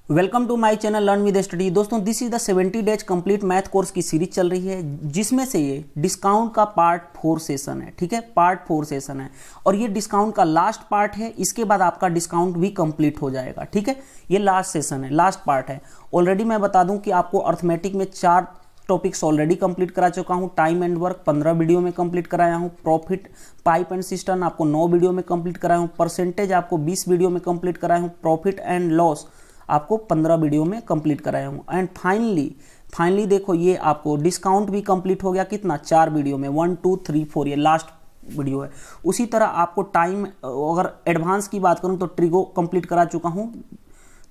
Welcome to my channel learn with study. दोस्तों, this is the 70 days complete math course की series चल रही है, जिसमें से ये डिस्काउंट का पार्ट 4 सेशन है। ठीक है, पार्ट 4 सेशन है और ये डिस्काउंट का लास्ट पार्ट है। इसके बाद आपका डिस्काउंट भी कंप्लीट हो जाएगा। ठीक है, ये लास्ट सेशन है, लास्ट पार्ट है। ऑलरेडी मैं बता दूं कि आपको अर्थमेटिक में 4 टॉपिक्स ऑलरेडी कंप्लीट करा चुका हूं। टाइम एंड वर्क 15 वीडियो में कंप्लीट कराया हूं। प्रॉफिट, पाइप एंड सिस्टम आपको 9 वीडियो में कंप्लीट कराया हूं। परसेंटेज आपको 20 वीडियो में कंप्लीट कराया हूं। प्रॉफिट एंड लॉस आपको 15 वीडियो में कंप्लीट कराया हूँ। एंड फाइनली देखो, ये आपको डिस्काउंट भी कंप्लीट हो गया। कितना? 4 वीडियो में, 1 2 3 4, ये लास्ट वीडियो है। उसी तरह आपको टाइम, अगर एडवांस की बात करूँ तो ट्रिगो कंप्लीट करा चुका हूँ।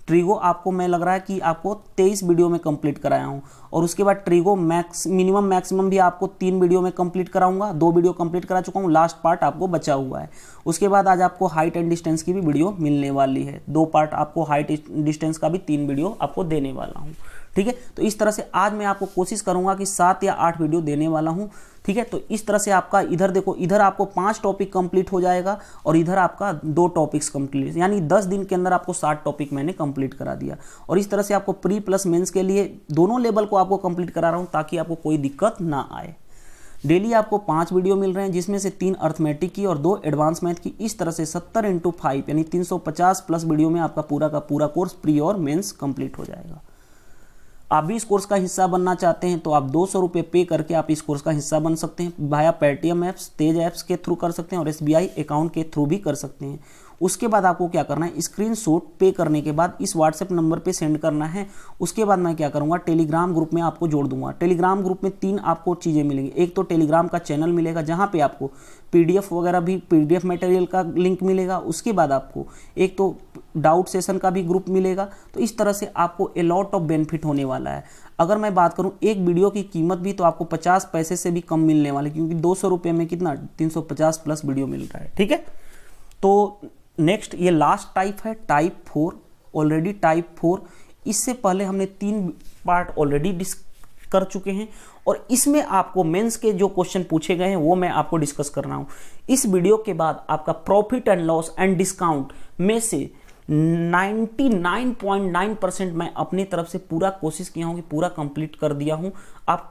ट्रिगो आपको मैं लग रहा है कि आपको 23 वीडियो में कंप्लीट कराया हूँ। और उसके बाद ट्रिगो मैक्सिमम भी आपको 3 वीडियो में कंप्लीट कराऊंगा। 2 वीडियो कंप्लीट करा चुका हूँ, लास्ट पार्ट आपको बचा हुआ है। उसके बाद आज आपको हाइट एंड डिस्टेंस की भी वीडियो मिलने वाली है। 2 पार्ट आपको हाइट डिस्टेंस का भी 3 वीडियो आपको देने वाला हूँ। ठीक है, तो इस तरह से आज मैं आपको कोशिश करूंगा कि 7 या 8 वीडियो देने वाला हूं। ठीक है, तो इस तरह से आपका इधर देखो, इधर आपको 5 टॉपिक कंप्लीट हो जाएगा और इधर आपका 2 टॉपिक्स कंप्लीट, यानी 10 दिन के अंदर आपको 60 टॉपिक मैंने कंप्लीट करा दिया। और इस तरह से आपको प्री प्लस मेंस के लिए दोनों लेवल को आपको कंप्लीट करा रहा हूं, ताकि आपको कोई दिक्कत ना आए। डेली आपको 5 वीडियो मिल रहे हैं, जिसमें से 3 अर्थमेटिक की और 2 एडवांस मैथ की। इस तरह से 70 × 5 यानी 350 प्लस वीडियो में आपका पूरा का पूरा कोर्स प्री और मेंस कंप्लीट हो जाएगा। आप भी इस कोर्स का हिस्सा बनना चाहते हैं तो आप 200 रुपये पे करके आप इस कोर्स का हिस्सा बन सकते हैं। भाया पेटीएम ऐप्स, तेज ऐप्स के थ्रू कर सकते हैं और SBI अकाउंट के थ्रू भी कर सकते हैं। उसके बाद आपको क्या करना है, स्क्रीनशॉट पे करने के बाद इस व्हाट्सएप नंबर पे सेंड करना है। उसके बाद मैं क्या करूंगा, टेलीग्राम ग्रुप में आपको जोड़ दूंगा। टेलीग्राम ग्रुप में 3 आपको चीज़ें मिलेंगी। एक तो टेलीग्राम का चैनल मिलेगा, जहाँ पे आपको PDF वगैरह भी, PDF मटेरियल का लिंक मिलेगा। उसके बाद आपको एक तो डाउट सेशन का भी ग्रुप मिलेगा। तो इस तरह से आपको ए लॉट ऑफ बेनिफिट होने वाला है। अगर मैं बात करूं एक वीडियो की कीमत भी, तो आपको 50 पैसे से भी कम मिलने वाले, क्योंकि 200 रुपये में कितना 350 प्लस वीडियो मिल रहा है। ठीक है, तो नेक्स्ट ये लास्ट टाइप है, टाइप 4। ऑलरेडी टाइप 4, इससे पहले हमने 3 पार्ट ऑलरेडी कर चुके हैं और इसमें आपको मेंस के जो क्वेश्चन पूछे गए हैं वो मैं आपको डिस्कस कर रहा हूं। इस वीडियो के बाद आपका profit and loss and discount में से 99.9% मैं अपनी तरफ से पूरा कोशिश किया हूं कि पूरा कंप्लीट कर दिया हूं। आप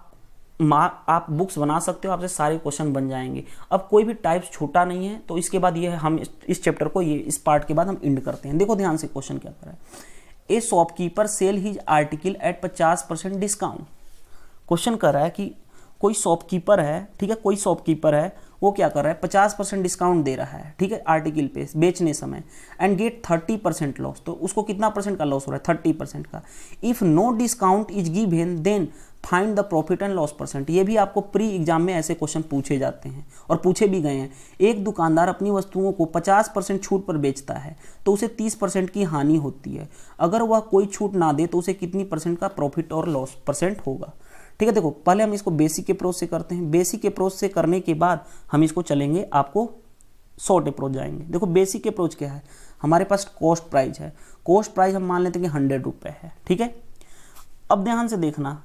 बुक्स बना सकते हो, आपसे सारे क्वेश्चन बन जाएंगे। अब कोई भी टाइप छोटा नहीं है, तो इसके बाद ये हम इस चैप्टर को, ये इस पार्ट के बाद हम एंड करते हैं। देखो ध्यान से क्वेश्चन क्या कर रहा है। A shopkeeper sell his article at 50% discount. Question कर रहा है कि कोई शॉपकीपर है, ठीक है, कोई शॉपकीपर है, वो क्या कर रहा है, 50% डिस्काउंट दे रहा है, ठीक है, आर्टिकल पे बेचने समय, एंड गेट 30% लॉस। तो उसको कितना परसेंट का लॉस हो रहा है, 30% का। If no discount is given then find the profit and loss percent. ये भी आपको प्री एग्जाम में ऐसे क्वेश्चन पूछे जाते हैं और पूछे भी गए हैं। एक दुकानदार अपनी वस्तुओं को 50% छूट पर बेचता है तो उसे 30% की हानि होती है। अगर वह कोई छूट ना दे तो उसे कितनी परसेंट का प्रॉफिट और लॉस परसेंट होगा। ठीक है, देखो पहले हम इसको बेसिक अप्रोच से करते हैं। बेसिक अप्रोच से करने के बाद हम इसको चलेंगे, आपको शॉर्ट अप्रोच जाएंगे। देखो बेसिक अप्रोच क्या है, हमारे पास कॉस्ट प्राइस है। कॉस्ट प्राइस हम मान लेते हैं कि 100 रुपये है। ठीक है, अब ध्यान से देखना,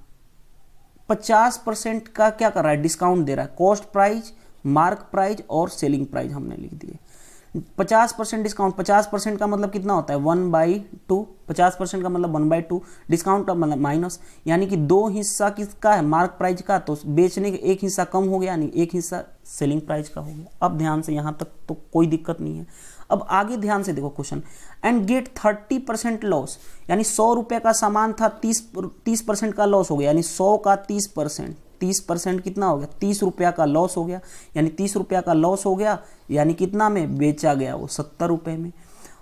50% का क्या कर रहा है, डिस्काउंट दे रहा है। कॉस्ट प्राइस, मार्क प्राइस और सेलिंग प्राइस हमने लिख दिए। 50% डिस्काउंट, 50% का मतलब कितना होता है, 1/2। 50% का मतलब 1/2, डिस्काउंट का मतलब माइनस, यानी कि 2 हिस्सा किसका है, मार्क प्राइस का। तो बेचने का 1 हिस्सा कम हो गया, यानी 1 हिस्सा सेलिंग प्राइस का हो गया। अब ध्यान से यहाँ तक तो कोई दिक्कत नहीं है। अब आगे ध्यान से देखो क्वेश्चन, एंड गेट 30% लॉस, यानी 100 रुपये का सामान था, 30% का लॉस हो गया, यानी 100 का 30% कितना हो गया, 30 रुपया का लॉस हो गया। यानी 30 रुपया का लॉस हो गया, यानी कितना में बेचा गया, वो 70 रुपये में।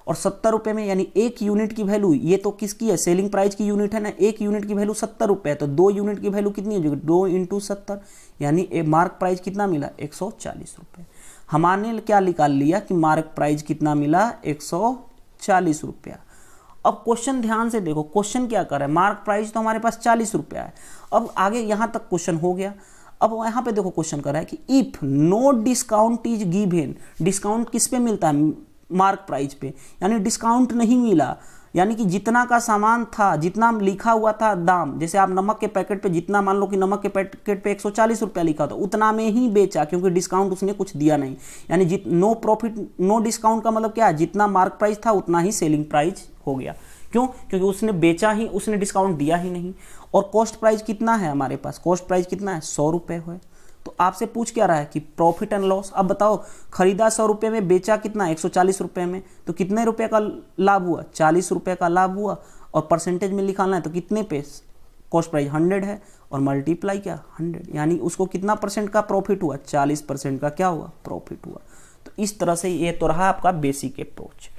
और 70 रुपये में, यानी 1 यूनिट की वैल्यू, ये तो किसकी है, सेलिंग प्राइस की यूनिट है ना। 1 यूनिट की वैल्यू 70 रुपये है, तो 2 यूनिट की वैल्यू कितनी हो जाएगी, 2 × 70, यानी मार्क प्राइस कितना मिला, 140 रुपये। हमने क्या निकाल लिया कि मार्क प्राइस कितना मिला, 140 रुपया। अब क्वेश्चन ध्यान से देखो, क्वेश्चन क्या कर रहा है, मार्क प्राइस तो हमारे पास 40 रुपया है। अब आगे यहां तक क्वेश्चन हो गया। अब यहां पे देखो क्वेश्चन कर रहा है कि if no discount is given. Discount किस पे मिलता है, मार्क प्राइस पे, यानी डिस्काउंट नहीं मिला, यानी कि जितना का सामान था, जितना लिखा हुआ था दाम, जैसे आप नमक के पैकेट पे जितना, मान लो कि नमक के पैकेट पे 140 रुपया लिखा था, उतना में ही बेचा, क्योंकि डिस्काउंट उसने कुछ दिया नहीं। यानी नो प्रॉफिट नो डिस्काउंट का मतलब क्या है, जितना मार्क प्राइस था उतना ही सेलिंग प्राइस हो गया, क्यों? क्योंकि उसने बेचा ही, उसने डिस्काउंट दिया ही नहीं। और कॉस्ट प्राइस कितना है हमारे पास? कॉस्ट प्राइस कितना है? 100 रुपये है। तो आपसे पूछ क्या रहा है कि प्रॉफिट एंड लॉस। अब बताओ, खरीदा 100 रुपये में, बेचा कितना? 140 रुपये में, तो कितने रुपये का लाभ हुआ? 40 रुपये का लाभ हुआ। और परसेंटेज में निकालना है तो कितने पे? कॉस्ट प्राइस 100 है और मल्टीप्लाई क्या? 100, यानी उसको कितना परसेंट का प्रॉफिट हुआ? 40% का क्या हुआ? प्रॉफिट हुआ। तो इस तरह से ये तो रहा आपका बेसिक अप्रोच।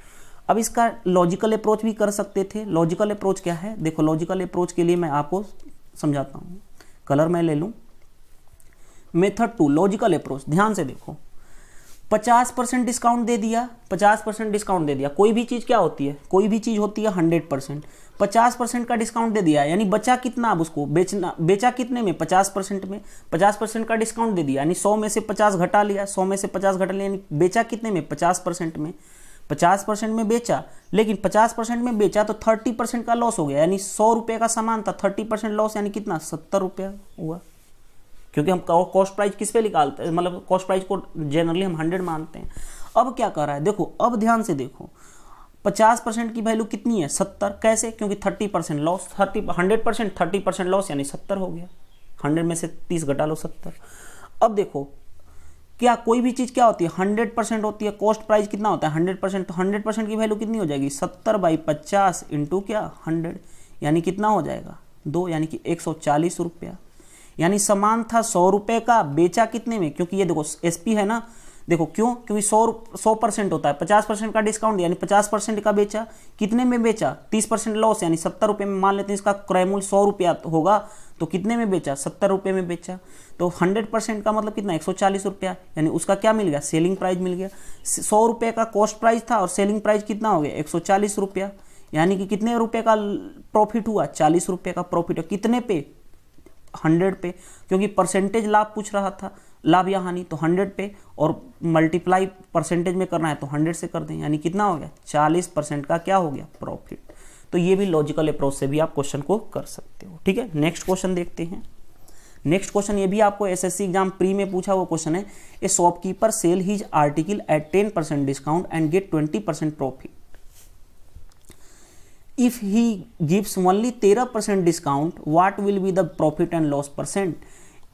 अब इसका लॉजिकल अप्रोच भी कर सकते थे। लॉजिकल अप्रोच क्या है? देखो, लॉजिकल अप्रोच के लिए मैं आपको समझाता हूँ। कलर मैं ले लूँ। Method 2, logical approach. ध्यान से देखो, 50% डिस्काउंट दे दिया, 50% डिस्काउंट दे दिया। कोई भी चीज़ क्या होती है? कोई भी चीज़ होती है 100%। 50% का डिस्काउंट दे दिया, यानी बचा कितना? अब उसको बेचा कितने में? 50% में। 50% का डिस्काउंट दे दिया, यानी 100 में से 50 घटा लिया, 100 में से 50 घटा लिया, यानी बेचा कितने में? 50% में। 50% में बेचा, लेकिन 50% में बेचा तो 30% का लॉस हो गया, यानी 100 रुपये का सामान था, 30% लॉस, यानी कितना? 70 रुपया हुआ। क्योंकि हम कॉस्ट प्राइस किस पे निकालते हैं, मतलब कॉस्ट प्राइस को जनरली हम 100 मानते हैं। अब क्या कर रहा है? देखो, अब ध्यान से देखो, 50% की वैल्यू कितनी है? 70। कैसे? क्योंकि 30% लॉस, 100% 30% लॉस, यानी 70 हो गया। 100 में से 30 घटा लो, 70। अब देखो, क्या कोई भी चीज़ क्या होती है? 100% होती है। कॉस्ट प्राइस कितना होता है? 100%। तो 100% की वैल्यू कितनी हो जाएगी? 70/50 इंटू क्या? 100, यानी कितना हो जाएगा? 2, यानी कि 140 रुपया। यानी सामान था 100 रुपये का, बेचा कितने में? क्योंकि ये देखो एसपी है ना, देखो क्यों? क्योंकि 100% होता है, 50% का डिस्काउंट, यानी 50% का बेचा। कितने में बेचा? 30% लॉस, यानी 70 रुपये में। मान लेते हैं इसका क्रय मूल्य 100 रुपया होगा, तो कितने में बेचा? 70 रुपये में बेचा। तो 100% का मतलब कितना? 140 रुपया, यानी उसका क्या मिल गया? सेलिंग प्राइस मिल गया। 100 रुपये का कॉस्ट प्राइस था और सेलिंग प्राइस कितना हो गया? 140 रुपया, यानी कि कितने रुपये का प्रॉफिट हुआ? 40 रुपये का प्रॉफिट। कितने पे? 100 पे, क्योंकि परसेंटेज लाभ पूछ रहा था, लाभ या हानि, तो 100 पे, और मल्टीप्लाई परसेंटेज में करना है तो 100 से कर दें, यानी कितना हो गया? 40% का क्या हो गया? प्रॉफिट। तो ये भी लॉजिकल अप्रोच से भी आप क्वेश्चन को कर सकते हो। ठीक है, नेक्स्ट क्वेश्चन देखते हैं। नेक्स्ट क्वेश्चन ये भी आपको एसएससी एग्जाम प्री में पूछा हुआ क्वेश्चन है। A shopkeeper sell his article at 10% discount and get 20% profit. If he gives only 13% discount, what will be the profit and loss percent?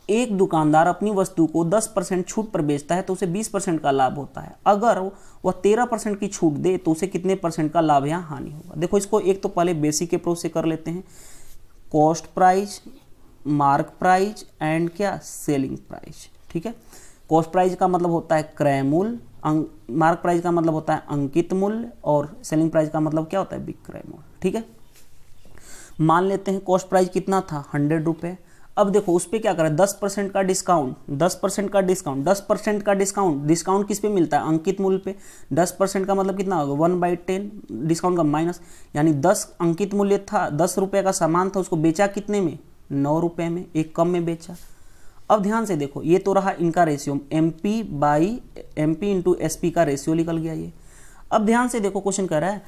एक दुकानदार अपनी वस्तु को 10% छूट पर बेचता है तो उसे 20% का लाभ होता है। अगर वह 13% की छूट दे तो उसे कितने परसेंट का लाभ या हानि होगा? देखो, इसको एक तो पहले बेसिक अप्रोच से कर लेते हैं। Cost price, mark price and क्या? Selling price. ठीक है, कॉस्ट प्राइस का मतलब होता है क्रय मूल्य, मार्क प्राइस का मतलब होता है अंकित मूल्य, और सेलिंग प्राइस का मतलब क्या होता है? विक्रय मूल्य। ठीक है, मान लेते हैं कॉस्ट प्राइस कितना था? 100 रुपये। अब देखो उस पर क्या करें? 10% का डिस्काउंट, 10% का डिस्काउंट, 10% का डिस्काउंट। डिस्काउंट किस पे मिलता है? अंकित मूल्य पे। 10% का मतलब कितना होगा? 1/10 डिस्काउंट का माइनस, यानी 10 अंकित मूल्य था, 10 रुपये का सामान था, उसको बेचा कितने में? 9 रुपये में, एक कम में बेचा। अब ध्यान से देखो, ये तो रहा इनका रेशियो, MP इंटू SP का रेशियो निकल गया ये। अब ध्यान से देखो, क्वेश्चन कर रहा है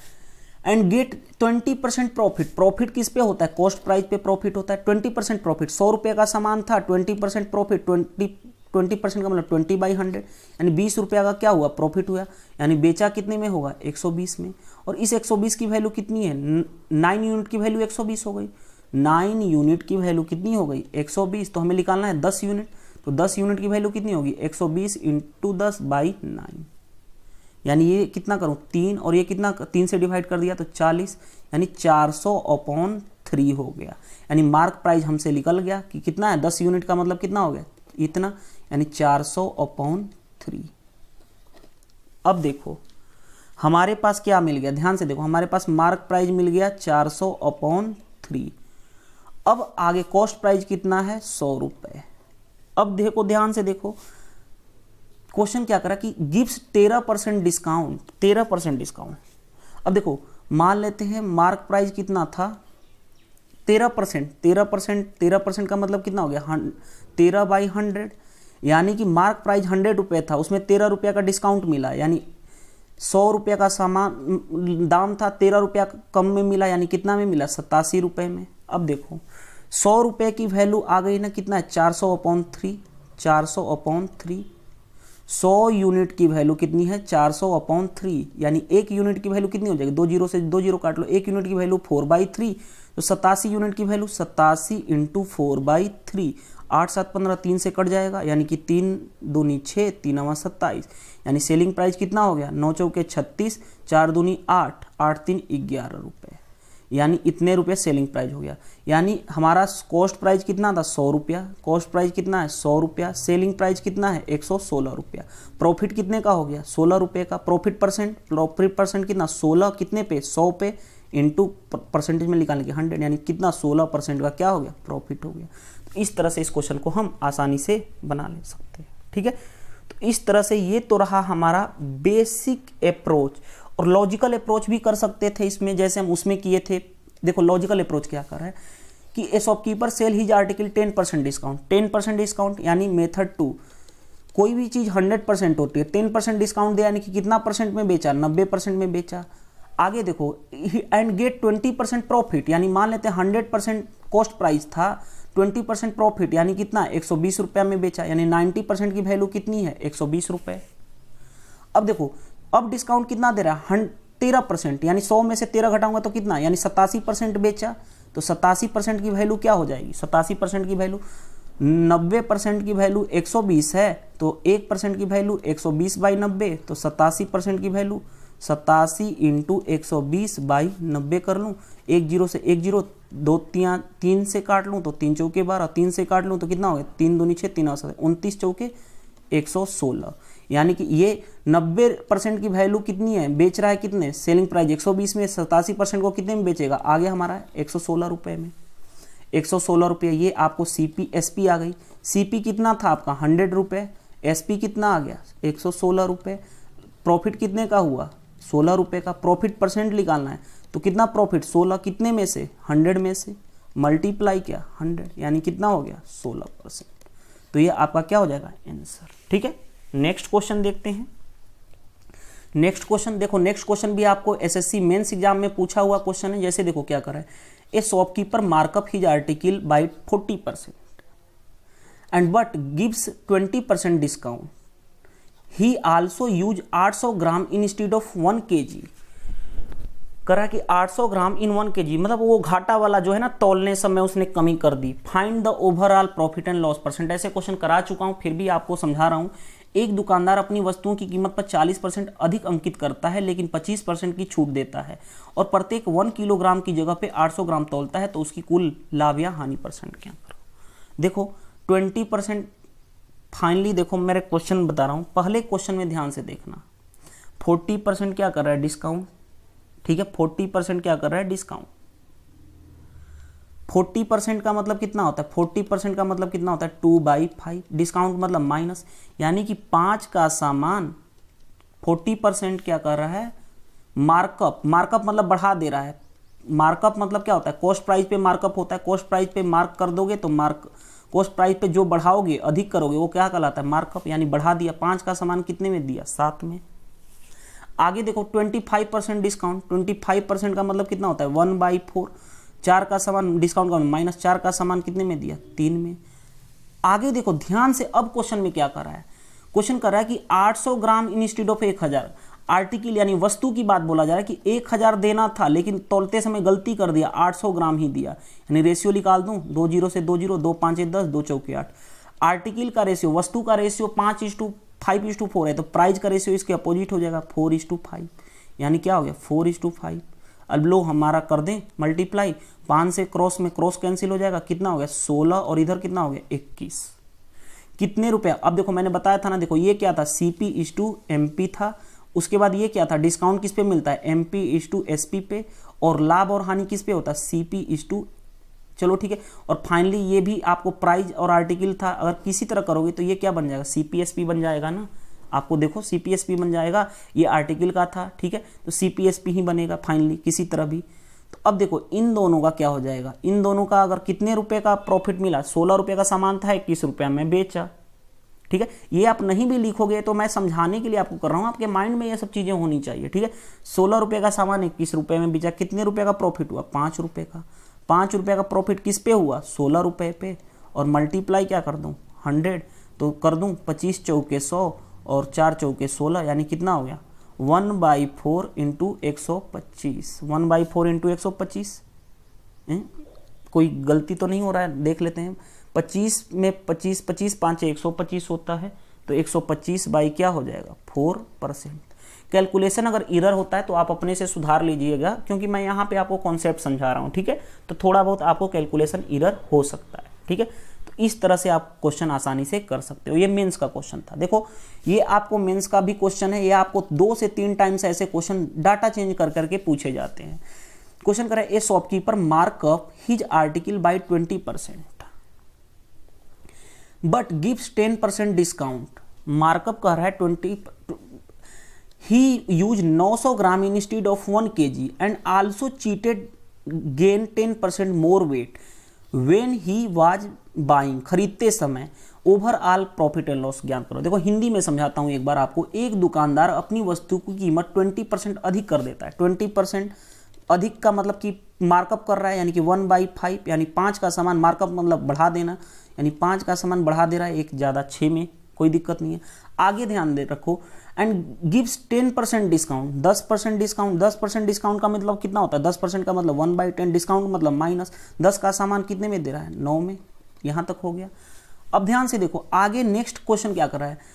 एंड गेट 20% प्रॉफिट। प्रॉफिट किस पे होता है? कॉस्ट प्राइस पे प्रॉफिट होता है। 20% प्रॉफिट, 100 रुपये का सामान था, 20% प्रॉफिट, 20% का मतलब 20/100, यानी 20 रुपये का क्या हुआ? प्रॉफिट हुआ, यानी बेचा कितने में होगा? 120 में। और इस 120 की वैल्यू कितनी है? 9 यूनिट की वैल्यू 120 हो गई। 9 यूनिट की वैल्यू कितनी हो गई? 120। तो हमें निकालना है 10 यूनिट, तो 10 यूनिट की वैल्यू कितनी होगी? 120 इंटू 10/9, यानी ये कितना करूँ? 3, और ये कितना? 3 से डिवाइड कर दिया तो 40, यानी 400/3 हो गया। यानी मार्क प्राइस हमसे निकल गया कि कितना है? 10 यूनिट का मतलब कितना हो गया? इतना, यानी 400/3। अब देखो हमारे पास क्या मिल गया? ध्यान से देखो, हमारे पास मार्क प्राइस मिल गया 400/3। अब आगे कॉस्ट प्राइस कितना है? 100 रुपये। अब देखो, ध्यान से देखो, क्वेश्चन क्या करा कि गिव्स 13% डिस्काउंट, 13% डिस्काउंट। अब देखो, मान लेते हैं मार्क प्राइस कितना था? 13% का मतलब कितना हो गया? 13/100, यानी कि मार्क प्राइस 100 रुपये था, उसमें 13 रुपये का डिस्काउंट मिला, यानी 100 रुपये का सामान दाम था, 13 रुपया कम में मिला, यानी कितना में मिला? 87 रुपये में। अब देखो 100 रुपये की वैल्यू आ गई ना, कितना है? 400/3, 400/3। 100 यूनिट की वैल्यू कितनी है 400/3, यानी 1 यूनिट की वैल्यू कितनी हो जाएगी, 2 जीरो से 2 जीरो काट लो, 1 यूनिट की वैल्यू 4/3, तो 87 यूनिट की वैल्यू 87 × 4/3, 8 7 15 3 से कट जाएगा, यानी कि 3 दूनी 6 3 नवा 27, यानी सेलिंग प्राइस कितना हो गया 9 चौके 36, 4 दूनी 8, 8 3 11 रुपये, यानी इतने रुपये सेलिंग प्राइस हो गया। यानी हमारा कॉस्ट प्राइस कितना था 100 रुपया, कॉस्ट प्राइस कितना है 100 रुपया, सेलिंग प्राइस कितना है 116 रुपया, प्रॉफिट कितने का हो गया 16 रुपये का, प्रॉफिट परसेंट कितना 16 कितने पे 100 पे इंटू परसेंटेज में निकालने के 100, यानी कितना 16% का क्या हो गया प्रॉफिट हो गया। तो इस तरह से इस क्वेश्चन को हम आसानी से बना ले सकते हैं, ठीक है। तो इस तरह से ये तो रहा हमारा बेसिक अप्रोच, और लॉजिकल अप्रोच भी कर सकते थे इसमें, जैसे हम उसमें किए थे। देखो लॉजिकल अप्रोच क्या कर रहा है कि ए shopkeeper sell his article 10% discount, 10% discount, यानी मेथड 2, कोई भी चीज़ 100% होती है, 10% डिस्काउंट दिया यानी कि कितना परसेंट में बेचा 90% में बेचा। आगे देखो एंड गेट 20% प्रॉफिट, यानी मान लेते हैं 100% कॉस्ट प्राइस था, 20% प्रॉफिट यानी कितना 120 रुपया में बेचा, यानी 90% की वैल्यू कितनी है 120 रुपये। अब देखो अब डिस्काउंट कितना दे रहा है 13%, यानी 100 में से 13 घटाऊंगा तो कितना, यानी 87% बेचा, तो 87% की वैल्यू क्या हो जाएगी 87% की वैल्यू, 90% की वैल्यू 120 है, तो 1% की वैल्यू 120/90, तो 87% की वैल्यू 87 × 120/90 कर लूँ, 1 जीरो से 1 जीरो, 2 3 से काट लूँ तो 3 चौके 12, 3 से काट लूँ तो कितना हो गया 3 दूनी 6 3 29 चौके 116, यानी कि ये 90% की वैल्यू कितनी है बेच रहा है कितने, सेलिंग प्राइस 120 में, 87% को कितने में बेचेगा, आगे हमारा 116 रुपये में, 116 रुपये। ये आपको सीपी एसपी आ गई, सीपी कितना था आपका 100 रुपये, एसपी कितना आ गया 116 रुपये, प्रॉफिट कितने का हुआ 16 रुपये का, प्रॉफिट परसेंट निकालना है तो कितना प्रॉफिट 16 कितने में से 100 में से, मल्टीप्लाई क्या 100, यानी कितना हो गया 16%। तो ये आपका क्या हो जाएगा आंसर, ठीक है। नेक्स्ट क्वेश्चन देखते हैं। नेक्स्ट क्वेश्चन देखो, नेक्स्ट क्वेश्चन भी आपको एसएससी मेंस एग्जाम में पूछा हुआ क्वेश्चन है। जैसे देखो क्या कर रहा है, a shopkeeper markup his article bye 40% and but gives 20% discount, he also use 800 gram instead of 1 kg, करा कि 800 ग्राम इन 1 kg, मतलब वो घाटा वाला जो है ना तौलने समय उसने कमी कर दी। Find the overall profit and loss percent, ऐसे क्वेश्चन करा चुका हूं, फिर भी आपको समझा रहा हूं। एक दुकानदार अपनी वस्तुओं की कीमत पर 40% अधिक अंकित करता है लेकिन 25% की छूट देता है और प्रत्येक 1 किलोग्राम की जगह पे 800 ग्राम तौलता है, तो उसकी कुल लाभ या हानि परसेंट क्या करो। देखो 20%, फाइनली देखो मेरे क्वेश्चन बता रहा हूं, पहले क्वेश्चन में ध्यान से देखना, 40% क्या कर रहा है डिस्काउंट, ठीक है 40% क्या कर रहा है डिस्काउंट। 40% का मतलब कितना होता है, 40% का मतलब कितना होता है 2/5, डिस्काउंट मतलब माइनस, यानी कि 5 का सामान 40% क्या कर रहा है मार्कअप, मार्कअप मतलब बढ़ा दे रहा है। मार्कअप मतलब क्या होता है, कॉस्ट प्राइस पे मार्कअप होता है, कॉस्ट प्राइस पे मार्क कर दोगे तो कॉस्ट प्राइस पे जो बढ़ाओगे अधिक करोगे वो क्या कहलाता है मार्कअप, यानी बढ़ा दिया। 5 का सामान कितने में दिया 7 में। आगे देखो 25% डिस्काउंट, 25% का मतलब कितना होता है 1/4, 4 का सामान डिस्काउंट का माइनस 4 का सामान कितने में दिया 3 में। आगे देखो ध्यान से, अब क्वेश्चन में क्या कर रहा है, क्वेश्चन कर रहा है कि 800 ग्राम इंस्टेड ऑफ 1000, आर्टिकल यानी वस्तु की बात बोला जा रहा है कि 1000 देना था लेकिन तौलते समय गलती कर दिया 800 ग्राम ही दिया, यानी रेशियो निकाल दूं 2 जीरो से 2 जीरो, 2 5 10, 2 चौके 8। आर्टिकल का रेशियो, वस्तु का रेशियो 5:5:4 है, तो प्राइस का रेशियो इसके अपोजिट हो जाएगा 4:5, यानी क्या हो गया 4:5। अब लो हमारा कर दें मल्टीप्लाई, 5 से क्रॉस में क्रॉस कैंसिल हो जाएगा, कितना हो गया 16 और इधर कितना हो गया 21, कितने रुपया। अब देखो मैंने बताया था ना, देखो ये क्या था CP/MP था, उसके बाद ये क्या था डिस्काउंट किस पे मिलता है MP/SP पे, और लाभ और हानि किस पे होता है CP/, चलो ठीक है। और फाइनली ये भी आपको प्राइस और आर्टिकल था, अगर किसी तरह करोगे तो ये क्या बन जाएगा CPSP बन जाएगा ना, आपको देखो CPSP बन जाएगा, ये आर्टिकल का था ठीक है, तो CPSP ही बनेगा फाइनली किसी तरह भी। तो अब देखो इन दोनों का क्या हो जाएगा, इन दोनों का अगर कितने रुपए का प्रॉफिट मिला, 16 रुपये का सामान था 21 रुपया में बेचा, ठीक है। ये आप नहीं भी लिखोगे तो मैं समझाने के लिए आपको कर रहा हूँ, आपके माइंड में ये सब चीजें होनी चाहिए, ठीक है। 16 रुपये का सामान 21 रुपये में बेचा, कितने रुपये का प्रॉफिट हुआ 5 रुपये का, 5 रुपये का प्रॉफिट किस पे हुआ 16 रुपये पे, और मल्टीप्लाई क्या कर दूं 100, तो कर दूं 25 चौके 100 और 4 चौके 16 यानी कितना हो गया 1/4 इंटू 125, 1/4 इंटू 125। कोई गलती तो नहीं हो रहा है, देख लेते हैं। 25 में 25 25 5 125 होता है, तो 125 बाई क्या हो जाएगा 4%। कैलकुलेशन अगर इरर होता है तो आप अपने से सुधार लीजिएगा, क्योंकि मैं यहाँ पे आपको कॉन्सेप्ट समझा रहा हूँ, ठीक है। तो थोड़ा बहुत आपको कैलकुलेशन इरर हो सकता है, ठीक है। तो इस तरह से आप क्वेश्चन आसानी से कर सकते हो। ये मेंस का क्वेश्चन था। देखो ये आपको मेंस का भी क्वेश्चन है, ये आपको 2 से 3 टाइम्स ऐसे क्वेश्चन डाटा चेंज कर करके पूछे जाते हैं। क्वेश्चन करें, a shopkeeper markup his article by 20% but gives 10% discount. Markup कह रहा है 20, he use 900 gram instead of 1 kg and also cheated gain 10% more weight when he was buying. खरीदते समय ओवरऑल प्रॉफिट एंड लॉस ज्ञात करो। देखो हिंदी में समझाता हूं एक बार आपको। एक दुकानदार अपनी वस्तु की कीमत 20% अधिक कर देता है। 20% अधिक का मतलब कि मार्कअप कर रहा है, यानी कि 1/5 यानी 5 का सामान मार्कअप मतलब बढ़ा देना, यानी 5 का सामान बढ़ा दे रहा है, एक ज़्यादा 6 में, कोई दिक्कत नहीं है। आगे ध्यान दे रखो, and gives 10% discount, 10% discount. 10% discount का मतलब कितना होता है, 10% का मतलब 1/10, डिस्काउंट मतलब माइनस। 10 का सामान कितने में दे रहा है 9 में, यहाँ तक हो गया। अब ध्यान से देखो आगे नेक्स्ट क्वेश्चन क्या कर रहा है,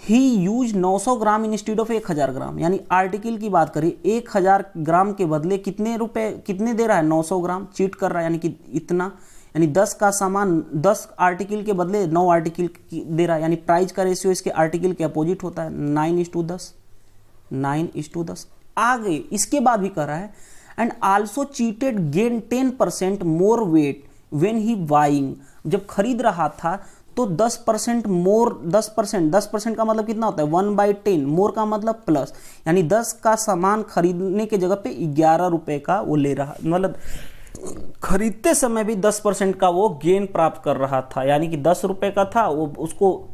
ही यूज 900 ग्राम इंस्टेड ऑफ 1000 ग्राम, यानी आर्टिकल की बात करें 1000 ग्राम के बदले कितने रुपए कितने दे रहा है 900 ग्राम, चीट कर रहा है, यानी कि इतना, यानी 10 का सामान 10 आर्टिकल के बदले 9 आर्टिकल दे रहा है, यानी प्राइस का रेशियो इसके आर्टिकल के अपोजिट होता है 9:10, 9:10। आगे इसके बाद भी कर रहा है, and also cheated gain 10% more weight when he buying. जब खरीद रहा था तो 10% मोर, 10% का मतलब कितना होता है 1/10, मोर का मतलब प्लस, यानी 10 का सामान खरीदने के जगह पे 11 रुपए का वो ले रहा, मतलब खरीदते समय भी 10% का वो गेन प्राप्त कर रहा था, यानी कि 10 रुपए का था वो उसको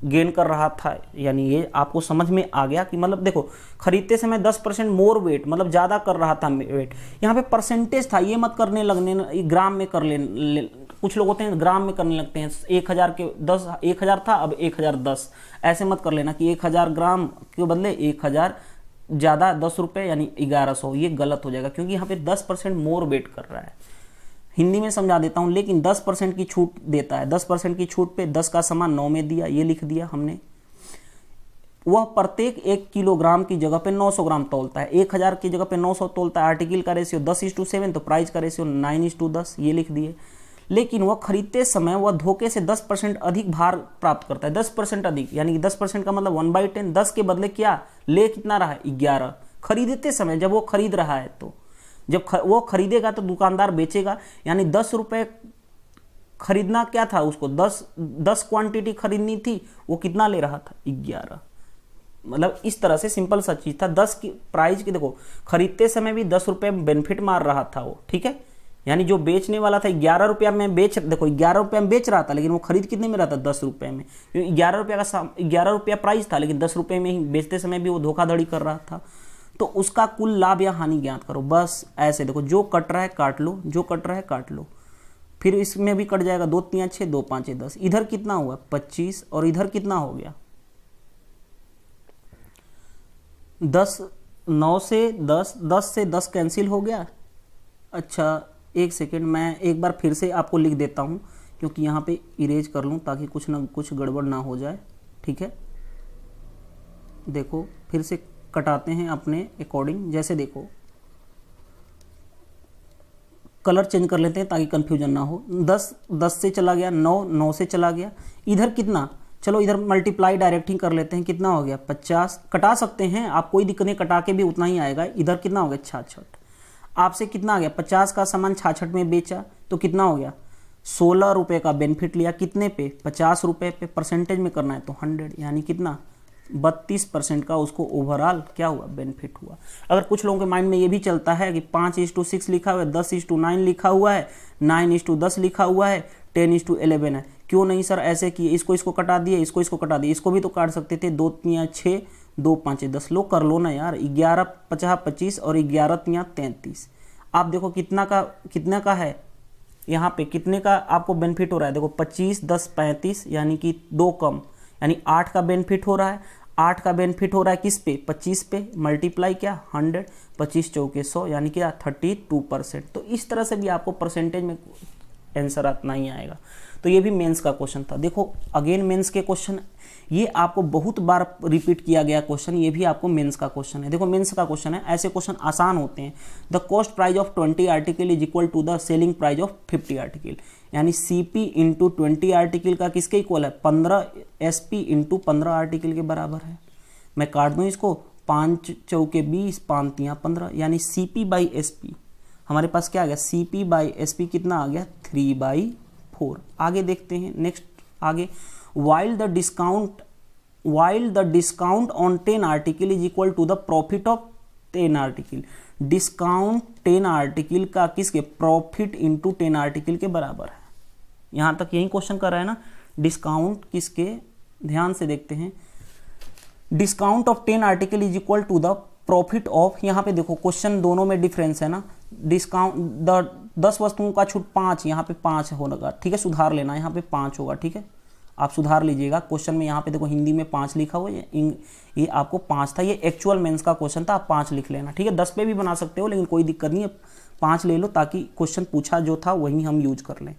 गेन कर रहा था। यानी ये आपको समझ में आ गया कि मतलब देखो खरीदते समय 10% मोर वेट मतलब ज़्यादा कर रहा था वेट, यहाँ पे परसेंटेज था, ये मत करने लगने ग्राम में कर ले कुछ लोग होते हैं ग्राम में करने लगते हैं, 1000 के 10 1000 था अब 1010, ऐसे मत कर लेना कि 1000 ग्राम के बदले 1000 ज़्यादा 10 रुपये यानी 1100, ये गलत हो जाएगा क्योंकि यहाँ पे 10% मोर वेट कर रहा है। हिंदी में समझा देता हूँ, लेकिन 10% की छूट देता है, 10% की छूट पे 10 का सामान 9 में दिया, ये लिख दिया हमने। वह प्रत्येक 1 किलोग्राम की जगह पे 900 ग्राम तोलता है, 1000 की जगह पे 900 तोलता है। आर्टिकल का रेशियो 10:7, तो प्राइस का रेशियो 9:10, ये लिख दिए। लेकिन वह खरीदते समय वह धोखे से 10% अधिक भार प्राप्त करता है, 10% अधिक, यानी कि 10% का मतलब 1/10, 10 के बदले क्या ले कितना रहा है 11, खरीदते समय जब वो खरीद रहा है, तो जब वो खरीदेगा तो दुकानदार बेचेगा, यानी 10 रुपये खरीदना क्या था उसको, 10 क्वांटिटी खरीदनी थी, वो कितना ले रहा था 11। मतलब इस तरह से सिंपल सा चीज था। 10 की प्राइस की देखो खरीदते समय भी 10 रुपये बेनिफिट मार रहा था वो, ठीक है, यानी जो बेचने वाला था 11 रुपया में बेच, देखो 11 रुपया में बेच रहा था, लेकिन वो खरीद कितने में रहा था 10 रुपये में, 11 रुपया का 11 रुपया प्राइस था, लेकिन 10 रुपये में ही बेचते समय भी वो धोखाधड़ी कर रहा था। तो उसका कुल लाभ या हानि ज्ञात करो। बस ऐसे देखो, जो कट रहा है काट लो, जो कट रहा है काट लो, फिर इसमें भी कट जाएगा, 2 3 6, 2 5 10, इधर कितना हुआ 25 और इधर कितना हो गया 10, 9 से 10, 10 से 10 कैंसिल हो गया। अच्छा एक सेकेंड, मैं एक बार फिर से आपको लिख देता हूँ क्योंकि यहाँ पे इरेज कर लूँ ताकि कुछ ना कुछ गड़बड़ ना हो जाए, ठीक है। देखो फिर से कटाते हैं अपने अकॉर्डिंग, जैसे देखो कलर चेंज कर लेते हैं ताकि कंफ्यूजन ना हो। 10 से चला गया, 9 से चला गया, इधर कितना, चलो इधर मल्टीप्लाई डायरेक्ट ही कर लेते हैं, कितना हो गया 50, कटा सकते हैं आप, कोई दिक्कत नहीं, कटा के भी उतना ही आएगा। इधर कितना हो गया 66, आपसे कितना आ गया 50 का सामान 66 में बेचा तो कितना हो गया 16 रुपये का बेनिफिट लिया, कितने पे 50 रुपये पे, परसेंटेज में करना है तो 100, यानी कितना 32% का उसको ओवरऑल क्या हुआ बेनिफिट हुआ। अगर कुछ लोगों के माइंड में ये भी चलता है कि 5:6 लिखा हुआ है, 10:9 लिखा हुआ है, 9:10 लिखा हुआ है, 10:11 है, क्यों नहीं सर ऐसे किए, इसको कटा दिए, इसको कटा दिए, इसको भी तो काट सकते थे, 2 3 6, 2 5 10, लो कर लो ना यार, 11 50 25 और 11 3 33। आप देखो कितना का है यहाँ पे, कितने का आपको बेनिफिट हो रहा है, देखो 25 10 35, यानी कि 2 कम, यानी 8 का बेनिफिट हो रहा है। 8 का बेनिफिट हो रहा है किस पे, 25 पे, मल्टीप्लाई क्या 100, 25 चौके 100 यानी क्या 32%। तो इस तरह से भी आपको परसेंटेज में आंसर इतना ही आएगा। तो ये भी मेंस का क्वेश्चन था। देखो अगेन मेंस के क्वेश्चन, ये आपको बहुत बार रिपीट किया गया क्वेश्चन, ये भी आपको मेंस का क्वेश्चन है। देखो मेंस का क्वेश्चन है, ऐसे क्वेश्चन आसान होते हैं। The cost price of 20 article is equal to the selling price of 50 article, यानी CP इंटू 20 आर्टिकल का किसके इक्वल है, 15 SP इंटू 15 आर्टिकल के बराबर है। मैं काट दूँ इसको, 5 चौके 20, 5 तियाँ 15, यानी CP बाई SP हमारे पास क्या आ गया, CP बाई SP कितना आ गया 3/4। आगे देखते हैं नेक्स्ट, आगे while the discount on 10 article is equal to the profit of 10 article, discount 10 article का किसके, प्रॉफिट इंटू 10 आर्टिकल के बराबर है। यहां तक यही क्वेश्चन कर रहा है ना, डिस्काउंट किसके, ध्यान से देखते हैं, discount of 10 article is equal to the profit of, यहाँ पे देखो क्वेश्चन दोनों में डिफरेंस है ना, डिस्काउंट 10 वस्तुओं का छूट 5, यहाँ पे 5 होगा, ठीक है, सुधार लेना, यहाँ पे 5 होगा, ठीक है, आप सुधार लीजिएगा। क्वेश्चन में यहाँ पे देखो हिंदी में 5 लिखा हुआ है, ये आपको 5 था, ये एक्चुअल मेंस का क्वेश्चन था, आप 5 लिख लेना, ठीक है। 10 पे भी बना सकते हो लेकिन कोई दिक्कत नहीं है, 5 ले लो ताकि क्वेश्चन पूछा जो था वही हम यूज कर लें,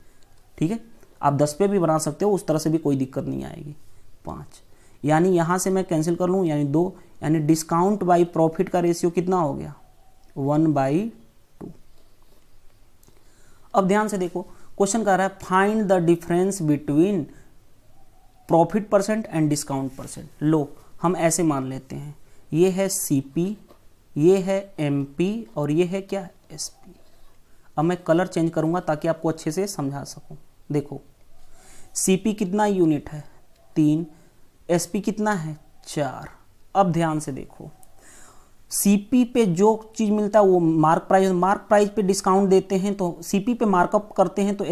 ठीक है। आप 10 पे भी बना सकते हो, उस तरह से भी कोई दिक्कत नहीं आएगी। 5 यानी यहाँ से मैं कैंसिल कर लूँ, यानी 2, यानी डिस्काउंट बाई प्रॉफिट का रेशियो कितना हो गया 1/2। अब ध्यान से देखो क्वेश्चन कह रहा है find the difference between profit percent and discount percent. लो हम ऐसे मान लेते हैं, ये है CP, ये है MP और ये है क्या SP। अब मैं कलर चेंज करूंगा ताकि आपको अच्छे से समझा सकूं। देखो CP कितना यूनिट है 3, SP कितना है 4। अब ध्यान से देखो CP पे जो चीज़ मिलता है वो मार्क प्राइस पे डिस्काउंट देते हैं तो CP पे मार्कअप करते हैं, तो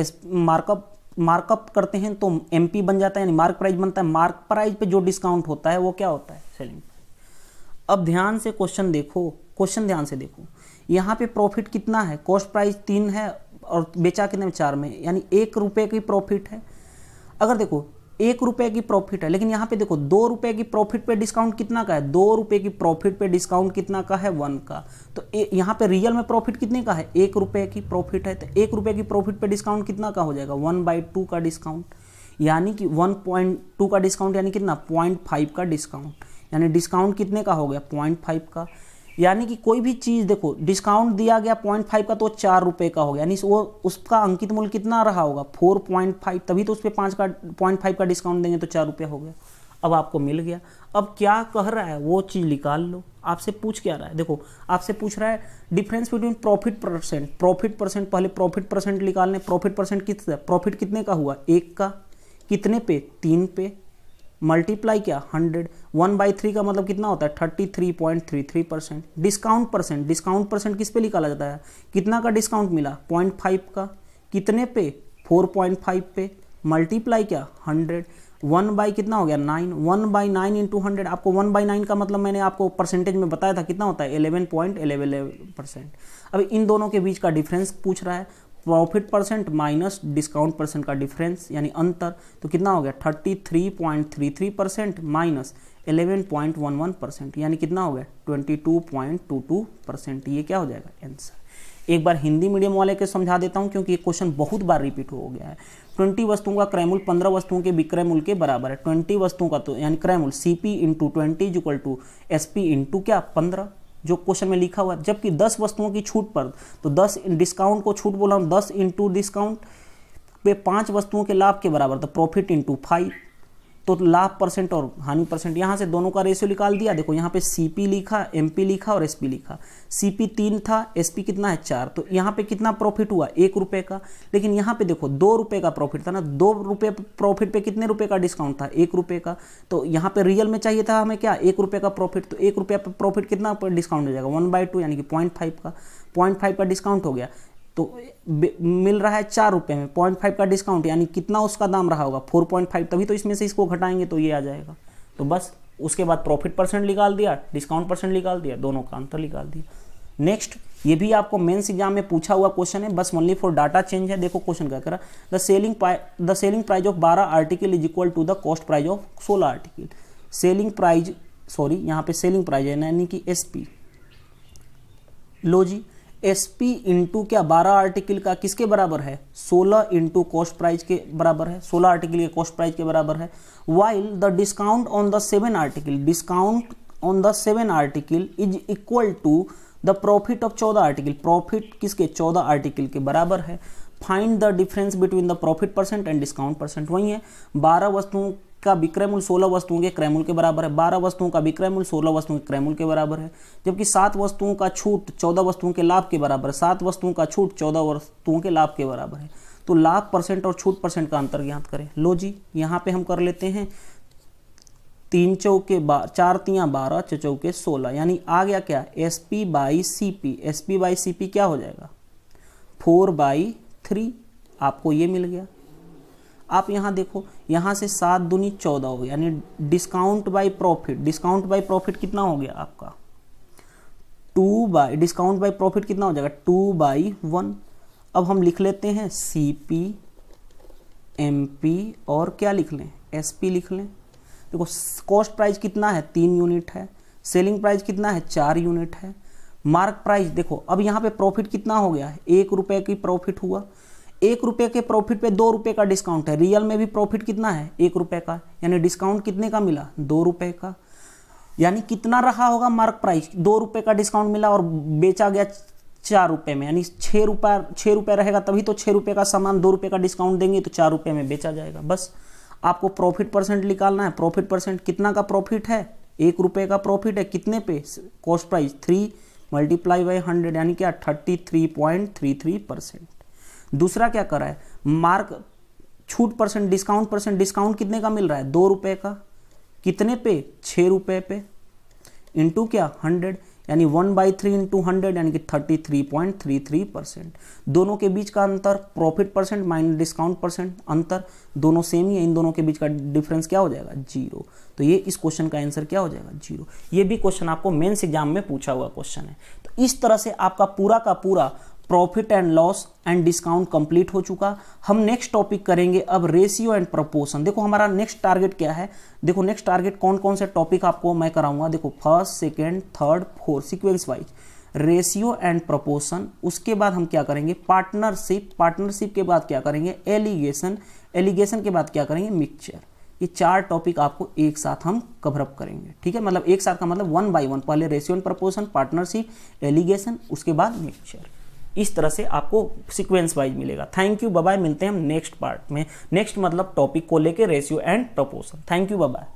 मार्कअप करते हैं तो MP बन जाता है, यानी मार्क प्राइस बनता है। मार्क प्राइस पे जो डिस्काउंट होता है वो क्या होता है, सेलिंग प्राइस। अब ध्यान से क्वेश्चन देखो, क्वेश्चन ध्यान से देखो, यहाँ पे प्रॉफिट कितना है, कॉस्ट प्राइस 3 है और बेचा कितने में 4 में, यानी 1 रुपये की प्रॉफिट है। अगर देखो 1 रुपये की प्रॉफिट है, लेकिन यहाँ पे देखो 2 रुपये की प्रॉफिट पे डिस्काउंट कितना का है, 2 रुपये की प्रॉफिट पे डिस्काउंट कितना का है 1 का। तो यहाँ पे रियल में प्रॉफिट कितने का है, 1 रुपये की प्रॉफिट है, तो 1 रुपये की प्रॉफिट पे डिस्काउंट कितना का हो जाएगा 1/2 का डिस्काउंट, यानी कि 1.2 का डिस्काउंट, यानी कितना 0.5 का डिस्काउंट, यानी डिस्काउंट कितने का हो गया 0.5 का। यानी कि कोई भी चीज़ देखो डिस्काउंट दिया गया 0.5 का तो 4 रुपये का हो गया, यानी वो उसका अंकित मूल्य कितना रहा होगा 4.5, तभी तो उस पर 0.5 का डिस्काउंट देंगे तो 4 रुपये हो गया। अब आपको मिल गया। अब क्या कह रहा है वो चीज़ निकाल लो। आपसे पूछ क्या रहा है, देखो आपसे पूछ रहा है डिफरेंस बिटवीन प्रॉफिट परसेंट, पहले प्रॉफिट परसेंट निकालने। प्रॉफिट परसेंट कितना, प्रॉफिट कितने का हुआ 1 का, कितने पे 3 पे, मल्टीप्लाई क्या 100, 1/3 का मतलब कितना होता है 33.33%। डिस्काउंट परसेंट किस पे निकाला जाता है, कितना का डिस्काउंट मिला 0.5 का, कितने पे 4.5 पे, मल्टीप्लाई क्या 100, 1 कितना हो गया 9, 1/9 इंटू 100। आपको 1/9 का मतलब मैंने आपको परसेंटेज में बताया था कितना होता है 11.11%। अब इन दोनों के बीच का डिफरेंस पूछ रहा है, profit percent minus discount percent का डिफरेंस यानी अंतर, तो कितना हो गया 33.33% माइनस 11.11%, यानी कितना हो गया 22.22%। ये क्या हो जाएगा आंसर। एक बार हिंदी मीडियम वाले के समझा देता हूँ क्योंकि ये क्वेश्चन बहुत बार रिपीट हो गया है। 20 वस्तुओं का क्रय मूल्य 15 वस्तुओं के विक्रय मूल्य के बराबर है। 20 वस्तुओं का तो यानी क्रय मूल्य CP into 20 equal to SP into क्या 15, जो क्वेश्चन में लिखा हुआ है। जबकि 10 वस्तुओं की छूट पर, तो 10 डिस्काउंट को छूट बोला हूँ, 10 इंटू डिस्काउंट पे 5 वस्तुओं के लाभ के बराबर, तो प्रॉफिट इंटू 5, तो लाभ परसेंट और हानि परसेंट। यहाँ से दोनों का रेशियो निकाल दिया। देखो यहाँ पे CP लिखा, MP लिखा और SP लिखा। CP 3 था, SP कितना है 4, तो यहाँ पे कितना प्रॉफिट हुआ 1 रुपये का। लेकिन यहाँ पे देखो 2 रुपये का प्रॉफिट था ना, 2 रुपये प्रॉफिट पे कितने रुपये का डिस्काउंट था 1 रुपये का। तो यहाँ पे रियल में चाहिए था हमें क्या 1 रुपये का प्रॉफिट, तो 1 रुपये प्रॉफिट कितना डिस्काउंट हो जाएगा 1/2 यानी कि 0.5 का, 0.5 का डिस्काउंट हो गया। तो मिल रहा है 4 रुपये में 0.5 का डिस्काउंट, यानी कितना उसका दाम रहा होगा 4.5, तभी तो इसमें से इसको घटाएंगे तो ये आ जाएगा। तो बस उसके बाद प्रॉफिट परसेंट निकाल दिया, डिस्काउंट परसेंट निकाल दिया, दोनों का अंतर निकाल दिया। नेक्स्ट ये भी आपको मेंस एग्जाम में पूछा हुआ क्वेश्चन है, बस ओनली फॉर डाटा चेंज है। देखो क्वेश्चन क्या करा, the selling price of 12 article is equal to the cost price of 16 article. Selling price, sorry यहाँ पे सेलिंग प्राइस है यानी कि एसपी। लो जी, एसपी इंटू क्या 12 आर्टिकल का किसके बराबर है, 16 इंटू कॉस्ट प्राइस के बराबर है, 16 आर्टिकल के कॉस्ट प्राइस के बराबर है। While the discount on the 7 article, discount on the 7 article is equal to the profit of 14 article, profit किसके 14 आर्टिकल के बराबर है। Find the difference between the profit percent and discount percent. वही है, 12 वस्तुओं का विक्रय मूल्य 16 वस्तुओं के क्रय मूल्य के बराबर है, 12 वस्तुओं का विक्रय मूल्य 16 वस्तुओं के क्रय मूल्य के बराबर है, जबकि 7 वस्तुओं का छूट 14 वस्तुओं के लाभ के बराबर है, 7 वस्तुओं का छूट 14 वस्तुओं के लाभ के बराबर है। तो लाभ परसेंट और छूट परसेंट का अंतर ज्ञात करें। लो जी, यहाँ पे हम कर लेते हैं 3 चौके 4 तियाँ 12 चौके 16, यानी आ गया क्या SP by CP. SP by CP क्या हो जाएगा 4/3, आपको ये मिल गया। आप यहाँ देखो, यहाँ से 7 दूनी 14 हो गया, यानी discount by profit, discount by profit कितना हो गया आपका 2 डिस्काउंट बाई प्रॉफिट कितना हो जाएगा 2/1। अब हम लिख लेते हैं सीपी एमपी और क्या लिख लें एसपी लिख लें। देखो कॉस्ट प्राइस कितना है 3 यूनिट है, सेलिंग प्राइस कितना है 4 यूनिट है, मार्क प्राइस देखो अब यहाँ पे प्रॉफिट कितना हो गया है 1 रुपये की प्रॉफिट हुआ, 1 रुपये के प्रॉफिट पे 2 रुपये का डिस्काउंट है, रियल में भी प्रॉफिट कितना है 1 रुपये का, यानी डिस्काउंट कितने का मिला 2 रुपये का, यानी कितना रहा होगा मार्क प्राइस 2 रुपये का डिस्काउंट मिला और बेचा गया 4 रुपये में, यानी 6 रुपये रहेगा तभी तो 6 रुपये का सामान 2 रुपये का डिस्काउंट देंगे तो 4 रुपये में बेचा जाएगा। बस आपको प्रॉफिट परसेंट निकालना है, प्रॉफिट परसेंट कितना का प्रॉफिट है 1 रुपये का प्रॉफिट है, कितने पे कॉस्ट प्राइस 3 मल्टीप्लाई बाई 100 यानी क्या 33.33%। दूसरा क्या करा है मार्क छूट परसेंट, डिस्काउंट कितने का मिल रहा है 2 रुपये का, कितने पे 6 रुपये पे, इंटू क्या 100 यानी 1/3 इंटू 100 यानी कि 33.33%। दोनों के बीच का अंतर profit percent minus discount percent, अंतर दोनों सेम ही है, इन दोनों के बीच का डिफरेंस क्या हो जाएगा 0। तो ये इस क्वेश्चन का आंसर क्या हो जाएगा 0। ये भी क्वेश्चन आपको मेंस एग्जाम में पूछा हुआ क्वेश्चन है। तो इस तरह से आपका पूरा का पूरा profit and loss and discount complete हो चुका। हम नेक्स्ट टॉपिक करेंगे अब रेशियो एंड प्रपोर्शन। देखो हमारा नेक्स्ट टारगेट क्या है, देखो नेक्स्ट टारगेट कौन कौन से टॉपिक आपको मैं कराऊंगा, देखो first second third fourth sequence wise ratio and proportion. उसके बाद हम क्या करेंगे पार्टनरशिप, पार्टनरशिप के बाद क्या करेंगे एलिगेशन, एलिगेशन के बाद क्या करेंगे मिक्सचर। ये 4 टॉपिक आपको एक साथ हम कवर अप करेंगे, ठीक है, मतलब एक साथ का मतलब 1 by 1, पहले ratio and proportion, partnership, alligation, उसके बाद मिक्सचर। इस तरह से आपको सीक्वेंस वाइज मिलेगा। थैंक यू, बाय बाय, मिलते हैं हम नेक्स्ट पार्ट में, नेक्स्ट मतलब टॉपिक को लेके ratio and proportion. Thank you, bye bye.